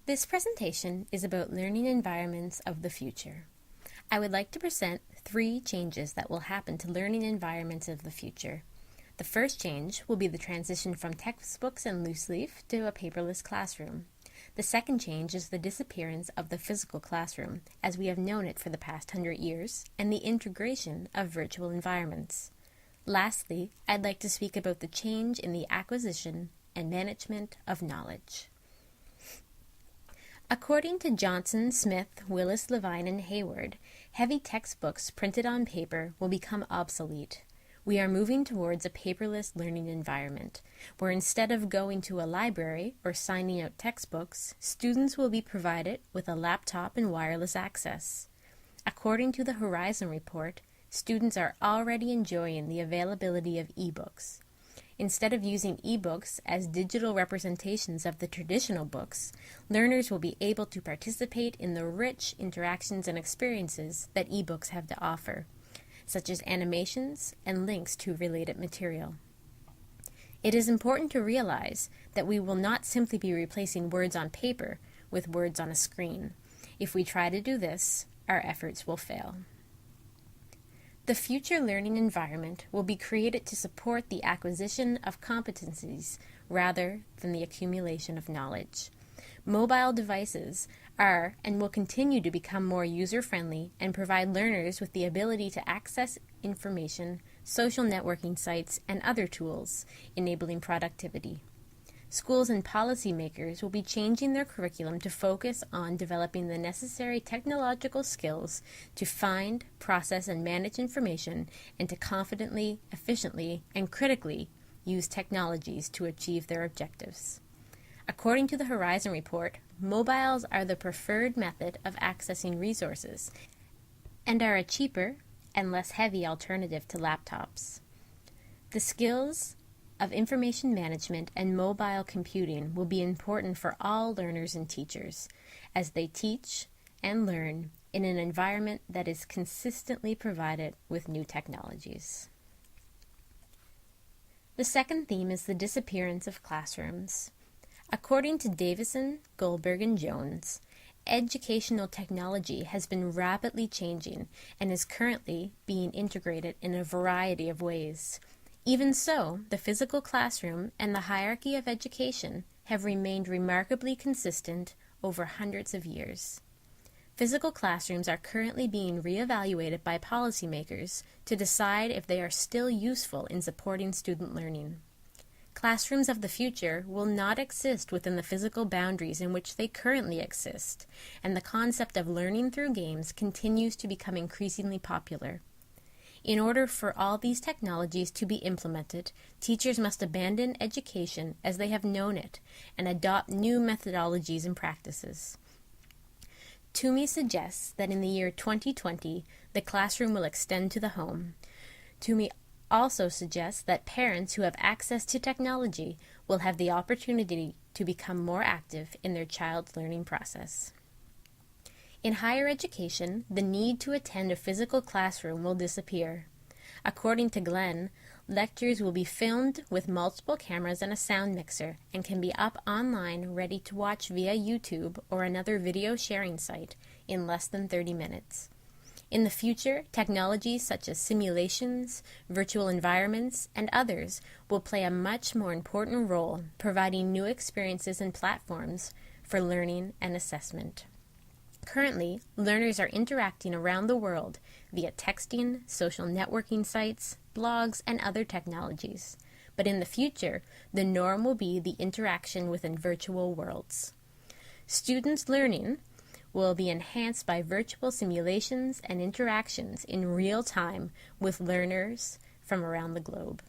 This presentation is about learning environments of the future. I would like to present 3 changes that will happen to learning environments of the future. The first change will be the transition from textbooks and loose leaf to a paperless classroom. The second change is the disappearance of the physical classroom, as we have known it for the past 100 years, and the integration of virtual environments. Lastly, I'd like to speak about the change in the acquisition and management of knowledge. According to Johnson, Smith, Willis, Levine, and Hayward, heavy textbooks printed on paper will become obsolete. We are moving towards a paperless learning environment, where instead of going to a library or signing out textbooks, students will be provided with a laptop and wireless access. According to the Horizon Report, students are already enjoying the availability of e-books. Instead of using e-books as digital representations of the traditional books, learners will be able to participate in the rich interactions and experiences that e-books have to offer, such as animations and links to related material. It is important to realize that we will not simply be replacing words on paper with words on a screen. If we try to do this, our efforts will fail. The future learning environment will be created to support the acquisition of competencies rather than the accumulation of knowledge. Mobile devices are and will continue to become more user-friendly and provide learners with the ability to access information, social networking sites, and other tools, enabling productivity. Schools and policymakers will be changing their curriculum to focus on developing the necessary technological skills to find, process, and manage information, and to confidently, efficiently, and critically use technologies to achieve their objectives. According to the Horizon Report, mobiles are the preferred method of accessing resources and are a cheaper and less heavy alternative to laptops. The skills of information management and mobile computing will be important for all learners and teachers as they teach and learn in an environment that is consistently provided with new technologies. The second theme is the disappearance of classrooms. According to Davison, Goldberg, and Jones, educational technology has been rapidly changing and is currently being integrated in a variety of ways. Even so, the physical classroom and the hierarchy of education have remained remarkably consistent over hundreds of years. Physical classrooms are currently being reevaluated by policymakers to decide if they are still useful in supporting student learning. Classrooms of the future will not exist within the physical boundaries in which they currently exist, and the concept of learning through games continues to become increasingly popular. In order for all these technologies to be implemented, teachers must abandon education as they have known it and adopt new methodologies and practices. Toomey suggests that in the year 2020, the classroom will extend to the home. Toomey also suggests that parents who have access to technology will have the opportunity to become more active in their child's learning process. In higher education, the need to attend a physical classroom will disappear. According to Glenn, lectures will be filmed with multiple cameras and a sound mixer and can be up online ready to watch via YouTube or another video sharing site in less than 30 minutes. In the future, technologies such as simulations, virtual environments, and others will play a much more important role, providing new experiences and platforms for learning and assessment. Currently, learners are interacting around the world via texting, social networking sites, blogs, and other technologies. But in the future, the norm will be the interaction within virtual worlds. Students' learning will be enhanced by virtual simulations and interactions in real time with learners from around the globe.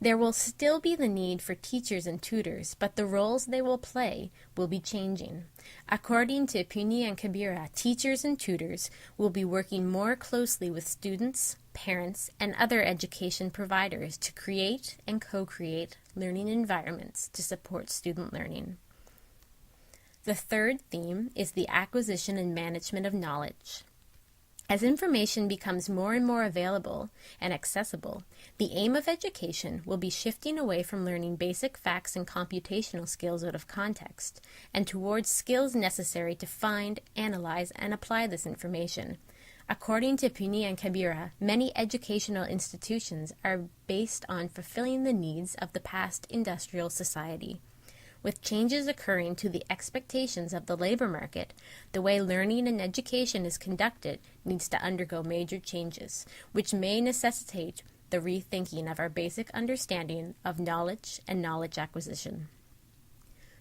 There will still be the need for teachers and tutors, but the roles they will play will be changing. According to Puni and Kabira, teachers and tutors will be working more closely with students, parents, and other education providers to create and co-create learning environments to support student learning. The third theme is the acquisition and management of knowledge. As information becomes more and more available and accessible, the aim of education will be shifting away from learning basic facts and computational skills out of context, and towards skills necessary to find, analyze, and apply this information. According to Puni and Kabira, many educational institutions are based on fulfilling the needs of the past industrial society. With changes occurring to the expectations of the labor market, the way learning and education is conducted needs to undergo major changes, which may necessitate the rethinking of our basic understanding of knowledge and knowledge acquisition.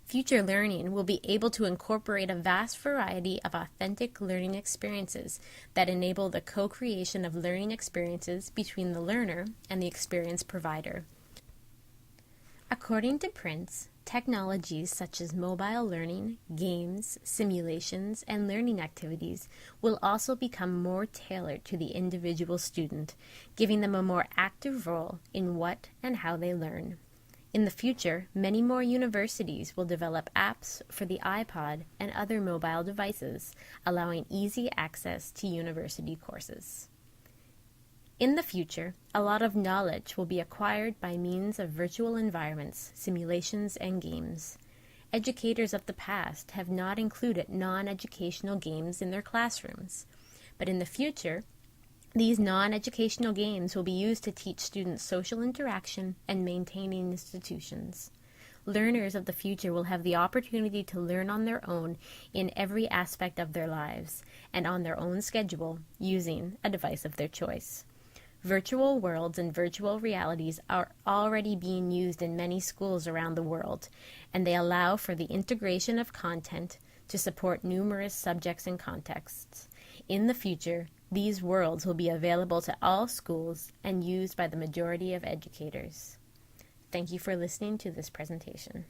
Future learning will be able to incorporate a vast variety of authentic learning experiences that enable the co-creation of learning experiences between the learner and the experience provider. According to Prince, technologies such as mobile learning, games, simulations, and learning activities will also become more tailored to the individual student, giving them a more active role in what and how they learn. In the future, many more universities will develop apps for the iPod and other mobile devices, allowing easy access to university courses. In the future, a lot of knowledge will be acquired by means of virtual environments, simulations, and games. Educators of the past have not included non-educational games in their classrooms, but in the future, these non-educational games will be used to teach students social interaction and maintaining institutions. Learners of the future will have the opportunity to learn on their own in every aspect of their lives and on their own schedule using a device of their choice. Virtual worlds and virtual realities are already being used in many schools around the world, and they allow for the integration of content to support numerous subjects and contexts. In the future, these worlds will be available to all schools and used by the majority of educators. Thank you for listening to this presentation.